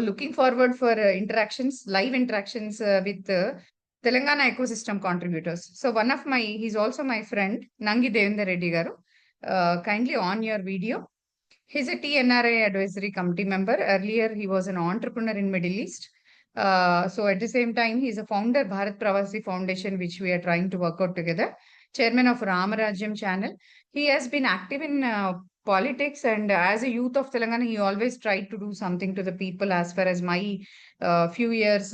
Looking forward for interactions, live interactions with Telangana ecosystem contributors. So he's also my friend, Nangi Devendar Reddy garu. Kindly on your video. He's a TNRI Advisory Committee member. Earlier, he was an entrepreneur in Middle East. So at the same time, he's a founder Bharat Pravasi Foundation, which we are trying to work out together. Chairman of Ramarajyam channel. He has been active in politics, and as a youth of Telangana, he always tried to do something to the people. As far as my few years,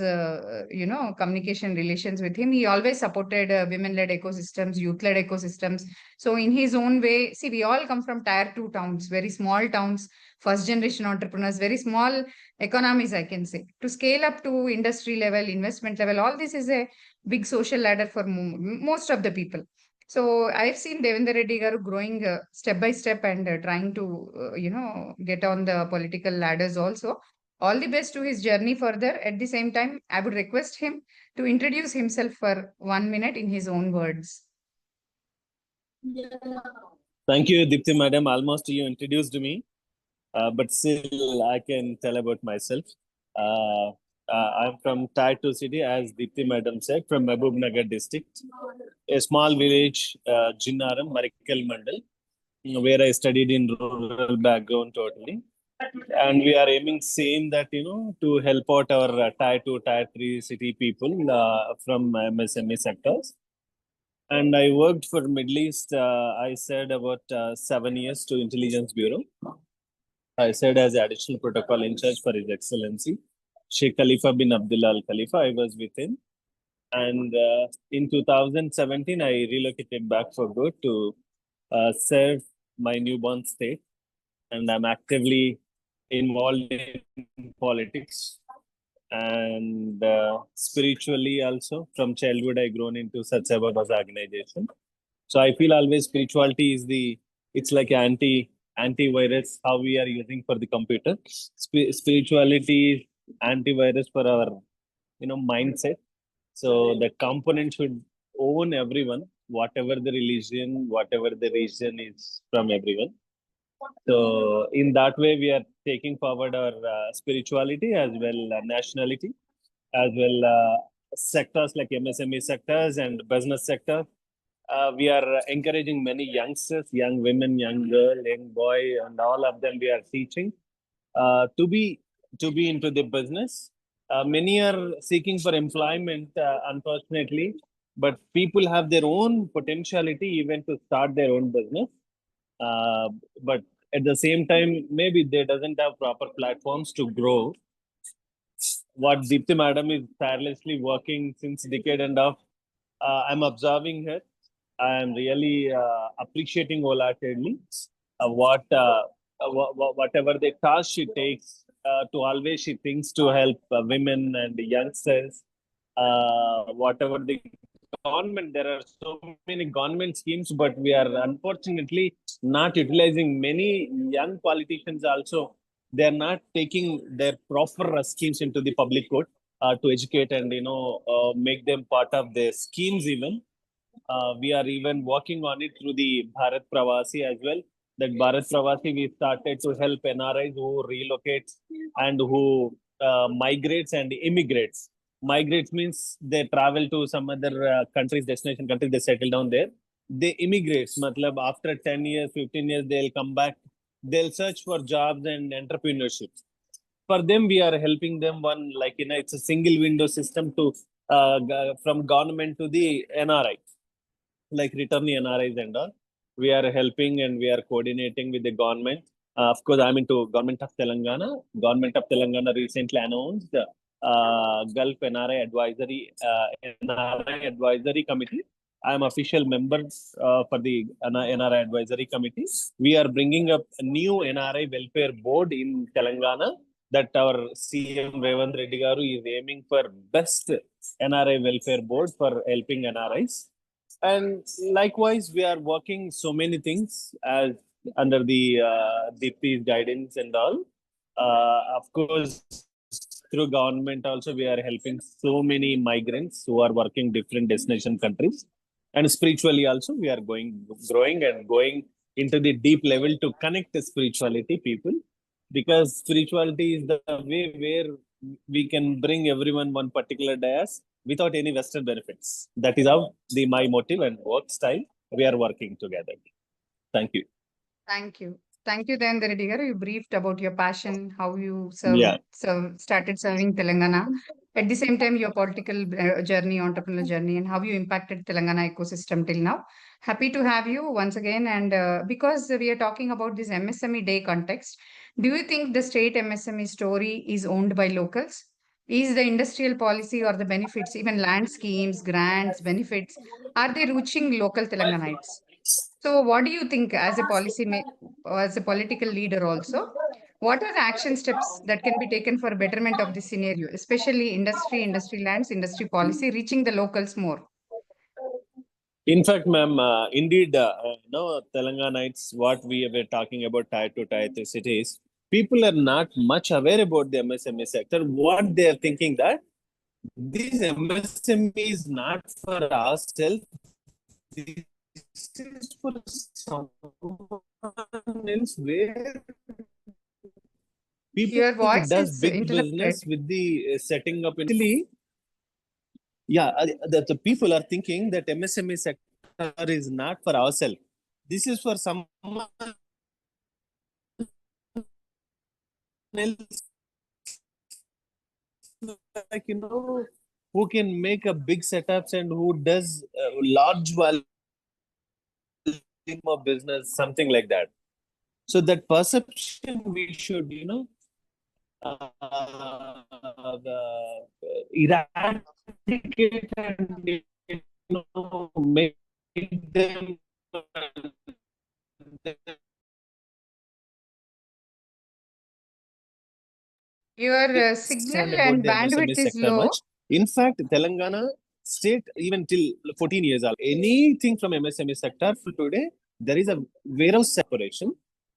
communication relations with him, he always supported women-led ecosystems, youth-led ecosystems. So in his own way, see, we all come from tier 2 towns, very small towns, first generation entrepreneurs, very small economies, I can say. To scale up to industry level, investment level, all this is a big social ladder for most of the people. So I've seen Devendra Reddy garu growing step by step and trying to, get on the political ladders also. All the best to his journey further. At the same time, I would request him to introduce himself for 1 minute in his own words. Thank you, Dipti Madam. Almost you introduced me, but still I can tell about myself. I'm from Tier 2 city, as Dipti Madam said, from Mahbubnagar district, a small village, Jinnaram, Marikal Mandal, where I studied in rural background totally. And we are aiming same that, to help out our Tier 2, Tier 3 city people from MSME sectors. And I worked for Middle East, I said about 7 years to Intelligence Bureau. I served as additional protocol in charge for His Excellency Sheikh Khalifa bin Abdullah Al Khalifa. I was with him. And in 2017, I relocated back for good to serve my newborn state. And I'm actively involved in politics and spiritually also. From childhood, I grown into such a organization. So I feel always spirituality is it's like antivirus, how we are using for the computer. Spirituality is antivirus for our, mindset. So the component should own everyone, whatever the religion, whatever the region is from everyone. So in that way, we are taking forward our spirituality as well nationality, as well sectors like MSME sectors and business sector. We are encouraging many youngsters, young women, young girl, young boy, and all of them we are teaching to be into the business. Many are seeking for employment, unfortunately, but people have their own potentiality even to start their own business. But at the same time, maybe they doesn't have proper platforms to grow. What Deepthi Madam is tirelessly working since a decade and a half, I'm observing her. I am really appreciating wholeheartedly whatever the task she takes to always she thinks to help women and youngsters. Whatever the government, there are so many government schemes, but we are unfortunately not utilizing. Many young politicians also, they are not taking their proper schemes into the public court to educate and make them part of their schemes even. We are even working on it through the Bharat Pravasi as well. That Bharat Pravasi, we started to help NRIs who relocates and who migrates and immigrates. Migrates means they travel to some other countries, destination countries, they settle down there. They immigrates, matlab after 10 years, 15 years, they'll come back. They'll search for jobs and entrepreneurship. For them, we are helping them it's a single window system to from government to the NRI, like returnee NRIs and all. We are helping and we are coordinating with the government. Of course, I'm into Government of Telangana. Government of Telangana recently announced Gulf NRI Advisory Committee. I am official member for the NRI Advisory Committee. We are bringing up a new NRI Welfare Board in Telangana that our CM Devendra Reddy garu is aiming for best NRI Welfare Board for helping NRIs. And likewise, we are working so many things as under the Deepti's guidance and all. Of course, through government also, we are helping so many migrants who are working different destination countries. And spiritually also, we are growing and going into the deep level to connect the spirituality people. because spirituality is the way where we can bring everyone one particular dais without any Western benefits. That is how my motive and work style we are working together. Thank you. Thank you. Thank you, Devendar Reddy garu. You briefed about your passion, how you Yeah. started serving Telangana. At the same time, your political journey, entrepreneurial journey, and how you impacted Telangana ecosystem till now. Happy to have you once again. And because we are talking about this MSME Day context, do you think the state MSME story is owned by locals? Is the industrial policy or the benefits, even land schemes, grants, benefits, are they reaching local Telanganites? So, what do you think as a as a political leader also? What are the action steps that can be taken for betterment of this scenario, especially industry lands, industry policy, reaching the locals more? In fact, ma'am, indeed, no, Telanganites, what we were talking about tier 2, tier 3 cities, people are not much aware about the MSME sector. What they are thinking that this MSME is not for ourselves, this is for someone else where people Your voice does is big interrupted. business with the setting up. Actually, yeah, the people are thinking that MSME sector is not for ourselves. This is for someone else, like, who can make a big setups and who does large volume of business, something like that. So that perception we should, eradicate and make them Your signal understand about and the MSME bandwidth is sector low. much. In fact, Telangana state, even till 14 years old, anything from MSME sector for today, there is a warehouse separation.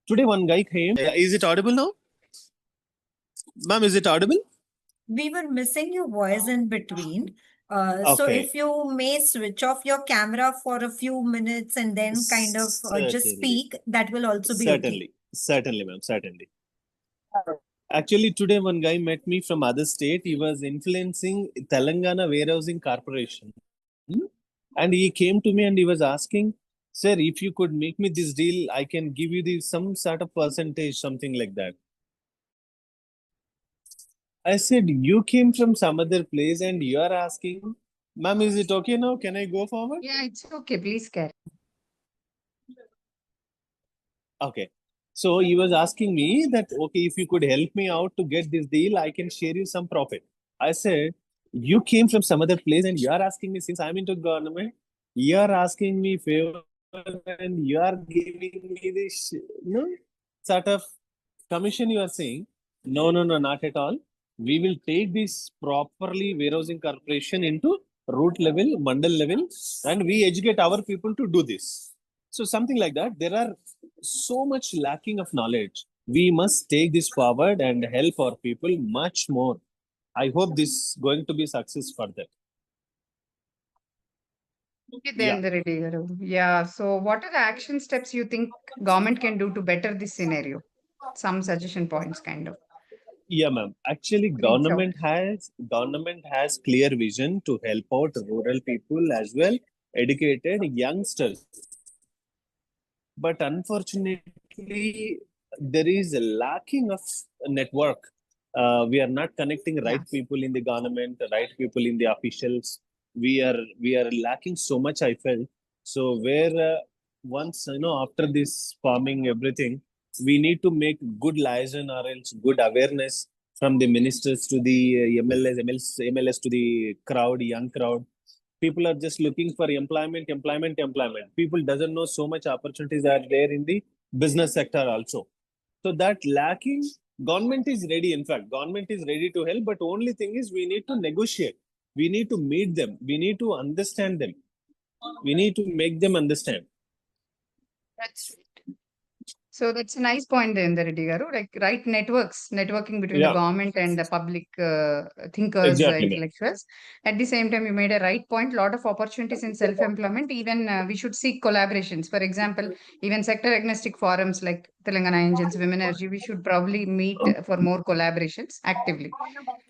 Today, one guy came. Is it audible now? Ma'am, is it audible? We were missing your voice in between. So Okay. if you may switch off your camera for a few minutes and then kind of just Certainly. speak, that will also be okay. Certainly, ma'am, certainly. Actually, today one guy met me from other state. He was influencing Telangana Warehousing Corporation. And he came to me and he was asking, sir, if you could make me this deal, I can give you some sort of percentage, something like that. I said, you came from some other place and you are asking, ma'am, is it okay now? Can I go forward? Yeah, it's okay. Please carry. Okay. So he was asking me that, okay, if you could help me out to get this deal, I can share you some profit. I said, you came from some other place and you are asking me, since I'm into government, you are asking me favor and you are giving me this, sort of commission you are saying. No, not at all. We will take this properly warehousing corporation into root level, mandal level, and we educate our people to do this. So something like that. There are so much lacking of knowledge. We must take this forward and help our people much more. I hope this is going to be success further. Okay, Yeah. Devendar Reddy garu. Yeah. So, what are the action steps you think government can do to better this scenario? Some suggestion points, kind of. Yeah, ma'am. Actually, Reach out. government has clear vision to help out rural people as well, educated youngsters. But unfortunately, there is a lacking of network. We are not connecting right people in the government, right people in the officials. We are lacking so much, I felt. So where once after this farming everything, we need to make good liaison or else good awareness from the ministers to the MLS to the crowd, young crowd. People are just looking for employment. People doesn't know so much opportunities are there in the business sector also. So that lacking, government is ready. In fact, government is ready to help, but only thing is we need to negotiate. We need to meet them. We need to understand them. We need to make them understand. That's right. So that's a nice point, Devendar Reddy garu. Like right networking between the Yeah, government and the public thinkers, exactly, ma'am. intellectuals. At the same time, you made a right point. Lot of opportunities in self-employment. Even we should seek collaborations. For example, even sector agnostic forums like Telangana Angels, womenergy, we should probably meet for more collaborations actively.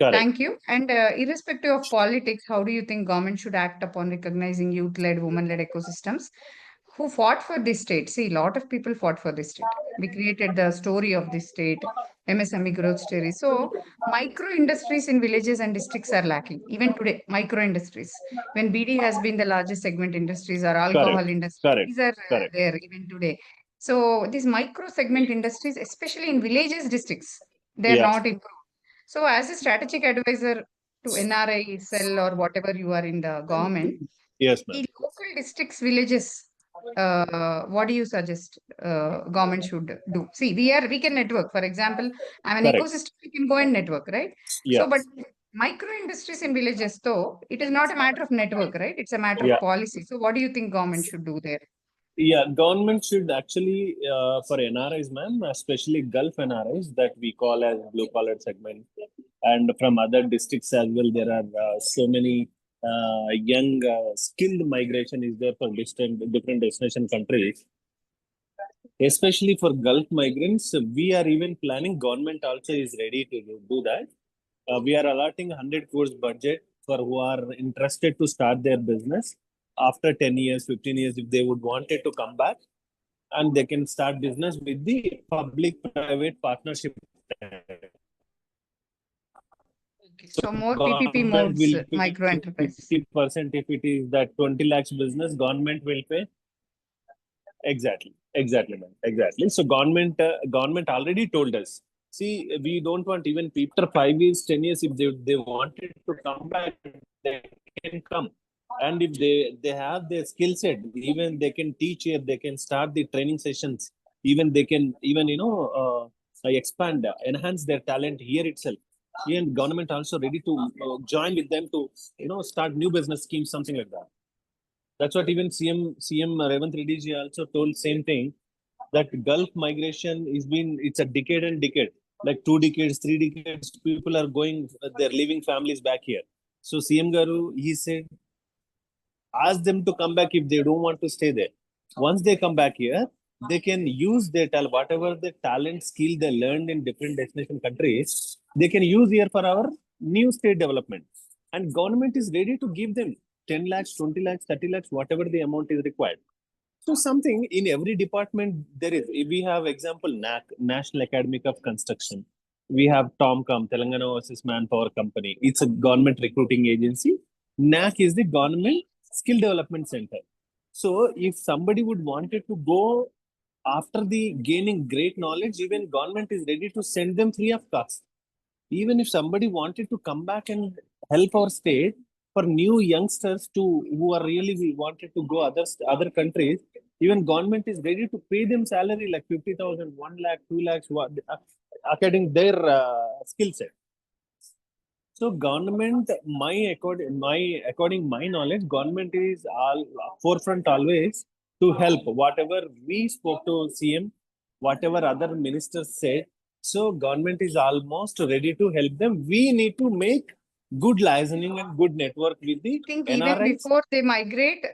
Correct. Thank you. And irrespective of politics, how do you think government should act upon recognizing youth-led, women-led ecosystems? Who fought for this state? See, a lot of people fought for this state. We created the story of this state, MSME growth story. So, micro industries in villages and districts are lacking. Even today, micro industries. When BD has been the largest segment industries or alcohol Correct. industry, Correct. these are Correct. there even today. So, these micro segment industries, especially in villages, districts, they are Yeah. not improved. So, as a strategic advisor to NRI cell or whatever you are in the government, Yes, ma'am. in local districts, villages, what do you suggest government should do? See, we can network. For example, I'm an Correct. ecosystem, we can go and network, right? Yeah. So, but micro industries in villages, though, it is not a matter of network, right? It's a matter Yeah. of policy. So, what do you think government should do there? Yeah, government should actually, for NRIs, ma'am, especially Gulf NRIs that we call as blue collar segment, and from other districts as well, there are so many young skilled migration is there for different destination countries. Especially for Gulf migrants, we are even planning. Government also is ready to do that. We are allotting 100 crores budget for who are interested to start their business after 10 years, 15 years, if they would wanted to come back, and they can start business with the public-private partnership. So, more PPP Government modes, will pay micro enterprise. 50% if it is that 20 lakhs business, government will pay. Exactly, ma'am. Exactly. So government already told us. See, we don't want even people after 5 years, 10 years, if they wanted to come back, they can come. And if they have their skill set, even they can teach here, they can start the training sessions. Even they can expand, enhance their talent here itself. Even government also ready to join with them to start new business schemes, something like that. That's what even CM Revant Reddy ji also told same thing, that Gulf migration it's a decade and decade, like 2 decades, 3 decades, people are going, they're leaving families back here. So CM Garu, he said, ask them to come back if they don't want to stay there. Once they come back here, they can use their talent, whatever the talent skill they learned in different destination countries, they can use here for our new state development. And government is ready to give them 10 lakhs, 20 lakhs, 30 lakhs, whatever the amount is required. So something in every department there is. We have example NAC, National Academy of Construction. We have TOMCOM, Telangana Overseas Manpower Company. It's a government recruiting agency. NAC is the government skill development center. So if somebody would wanted to go after the gaining great knowledge, even government is ready to send them free of cost. Even if somebody wanted to come back and help our state, for new youngsters who are really wanted to go other countries, even government is ready to pay them salary like 50,000, 1 lakh, 2 lakhs, according their skill set. So government, according my knowledge, government is all forefront always to help. Whatever we spoke to CM, whatever other ministers said, so government is almost ready to help them. We need to make good licensing and good network with the I think even NRIs. before they migrate,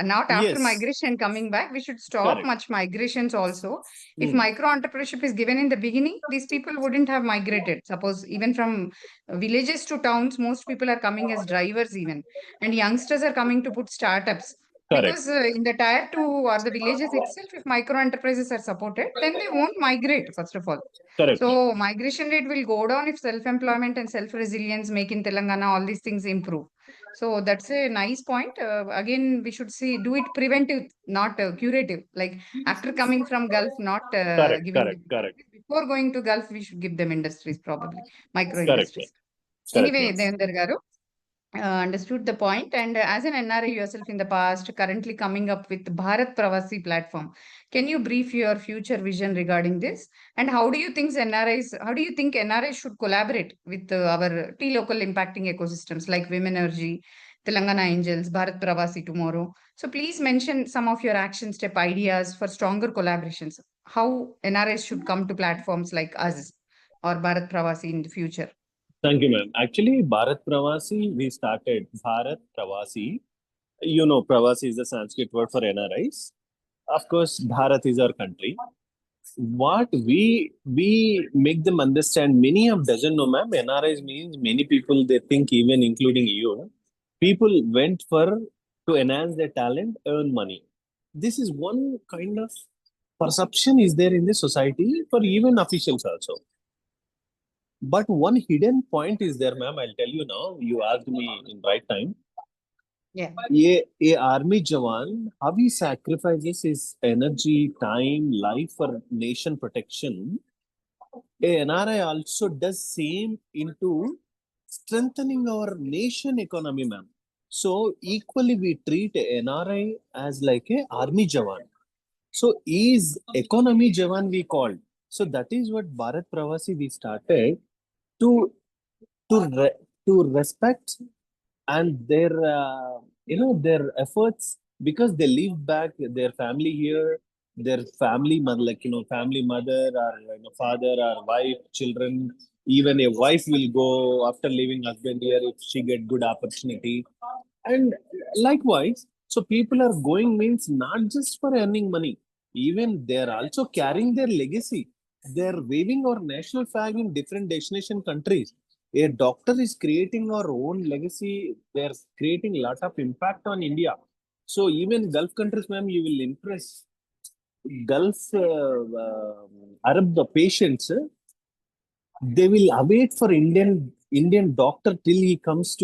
not after Yes. migration coming back, we should stop Correct. much migrations also. If Hmm. micro entrepreneurship is given in the beginning, these people wouldn't have migrated. Suppose even from villages to towns, most people are coming as drivers even, and youngsters are coming to put startups. Correct. Because in the tier 2 or the villages itself, if micro enterprises are supported, then they won't migrate, first of all. Correct. So migration rate will go down if self-employment and self-resilience make in Telangana, all these things improve. So that's a nice point. Again, we should do it preventive, not curative. Like after coming from Gulf, not Correct. giving Correct. them. Correct. Before going to Gulf, we should give them industries, probably micro Correct. industries. Correct. Anyway, Ma'am. Devendar garu, understood the point. And as an NRI yourself in the past, currently coming up with Bharat Pravasi platform, can you brief your future vision regarding this? And how do you think NRIs should collaborate with our T local impacting ecosystems like womenergy, Telangana Angels, Bharat Pravasi tomorrow. So please mention some of your action step ideas for stronger collaborations. How NRIs should come to platforms like us or Bharat Pravasi in the future. Thank you, ma'am. Actually, Bharat Pravasi, we started Bharat Pravasi. You know, Pravasi is the Sanskrit word for NRIs. Of course, Bharat is our country. What we make them understand, many of doesn't know, ma'am. NRIs means many people they think, even including you, people went for to enhance their talent, earn money. This is one kind of perception is there in the society for even officials also. But one hidden point is there, ma'am. I'll tell you now. You asked me in right time. Yeah. A army jawan, how he sacrifices his energy, time, life for nation protection. A NRI also does same into strengthening our nation economy, ma'am. So equally we treat a NRI as like a army jawan. So is economy jawan we called. So that is what Bharat Pravasi we started to to re- to respect and their their efforts, because they leave back their family here, their family mother, like family mother or father or wife, children. Even a wife will go after leaving husband here if she get good opportunity. And likewise, so people are going means not just for earning money, even they are also carrying their legacy. They are waving our national flag in different destination countries. A doctor is creating our own legacy. They are creating a lot of impact on India. So even Gulf countries, ma'am, you will impress. Gulf Arab the patients, they will await for Indian doctor till he comes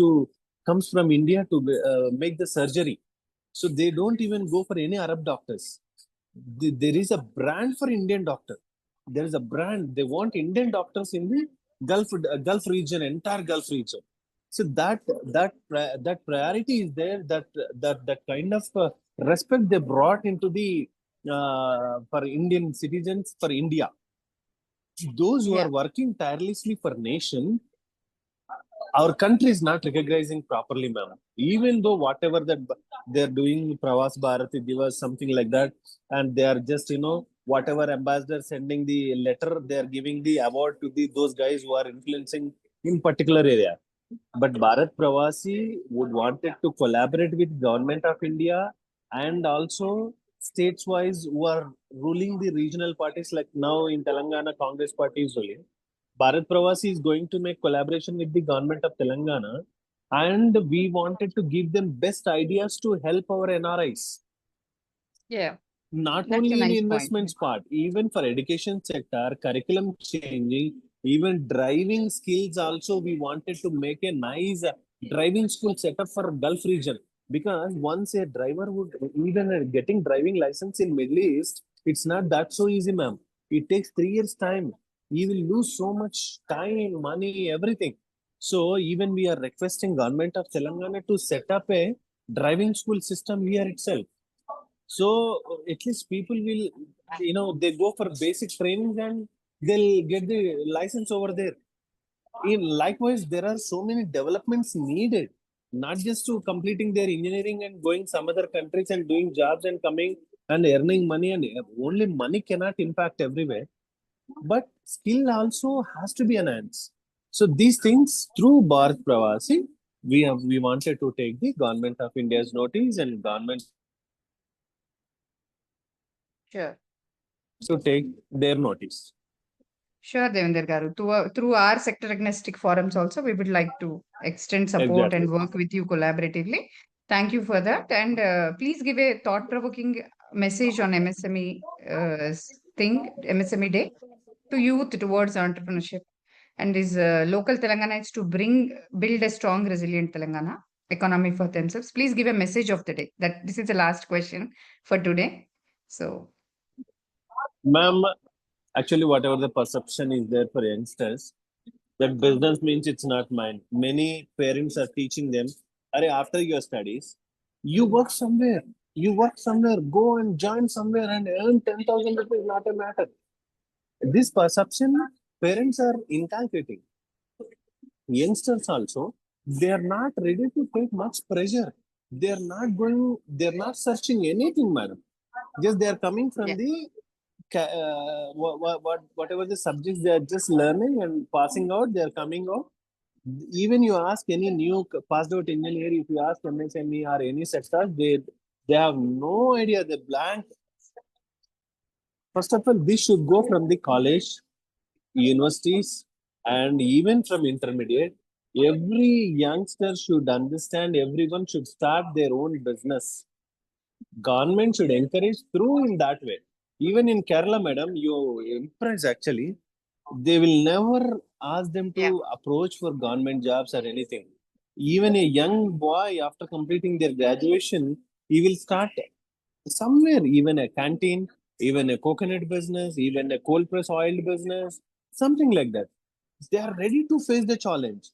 from India to make the surgery. So they don't even go for any Arab doctors. There is a brand for Indian doctor. There is a brand. They want Indian doctors in the Gulf region, entire Gulf region. So that priority is there. That kind of respect they brought into the for Indian citizens for India. Those who Yeah. are working tirelessly for nation, our country is not recognizing properly, ma'am. Even though whatever that they're doing, Pravas Bharat Divas, something like that, and they are just whatever ambassador sending the letter, they are giving the award to the those guys who are influencing in particular area. But Bharat Pravasi would wanted to collaborate with Government of India and also states wise who are ruling the regional parties, like now in Telangana Congress party is ruling. Bharat Pravasi is going to make collaboration with the government of Telangana, and we wanted to give them best ideas to help our NRIs. Yeah. Not That's a only in nice point. investments part, even for education sector, curriculum changing, even driving skills also, we wanted to make a nice driving school setup for Gulf region. Because once a driver would even getting driving license in Middle East, it's not that so easy, ma'am. It takes 3 years time. You will lose so much time, money, everything. So even we are requesting government of Telangana to set up a driving school system here itself. So at least people will, they go for basic training and they'll get the license over there. In likewise, there are so many developments needed, not just to completing their engineering and going some other countries and doing jobs and coming and earning money, and only money cannot impact everywhere. But skill also has to be enhanced. So these things through Bharat Pravasi, we wanted to take the government of India's notice and government Sure. to take their notice. Sure, Devendra Garu. Through our sector agnostic forums also, we would like to extend support Exactly. and work with you collaboratively. Thank you for that. And please give a thought-provoking message on MSME MSME Day to youth towards entrepreneurship. And is local Telangana to build a strong, resilient Telangana economy for themselves. Please give a message of the day. That this is the last question for today. So, Ma'am, actually, whatever the perception is there for youngsters, that business means it's not mine. Many parents are teaching them, "Arey, after your studies, you work somewhere. You work somewhere. Go and join somewhere and earn 10,000 rupees, not a matter." This perception, parents are inculcating. Youngsters also, they are not ready to take much pressure. They're not searching anything, madam. Just they are coming from Yeah. the whatever the subjects they are just learning and passing out, they are coming out. Even you ask any new passed out engineer, if you ask MSME or any sector, they have no idea. They blank. First of all, this should go from the college, universities, and even from intermediate. Every youngster should understand. Everyone should start their own business. Government should encourage through in that way. Even in Kerala, madam, you impress actually. They will never ask them to Yeah. approach for government jobs or anything. Even a young boy, after completing their graduation, he will start somewhere, even a canteen, even a coconut business, even a cold press oil business, something like that. They are ready to face the challenge.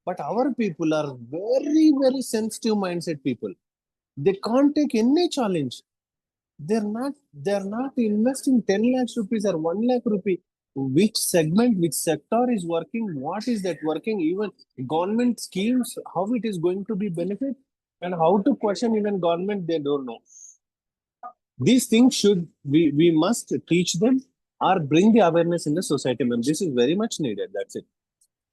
But our people are very, very sensitive mindset people. They can't take any challenge. They're not investing 10 lakhs rupees or 1 lakh rupee. Which segment, which sector is working, what is that working, even government schemes, how it is going to be benefit, and how to question even government, they don't know. These things we must teach them or bring the awareness in the society, ma'am. This is very much needed. That's it.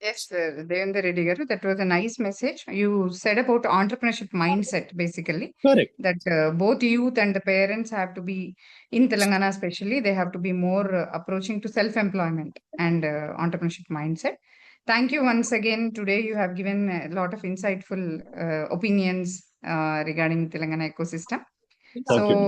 Yes, Devendar Reddy garu, that was a nice message. You said about entrepreneurship mindset, basically, Correct. that both youth and the parents have to be, in Telangana especially, they have to be more approaching to self-employment and entrepreneurship mindset. Thank you once again. Today, you have given a lot of insightful opinions regarding Telangana ecosystem. Thank you. So,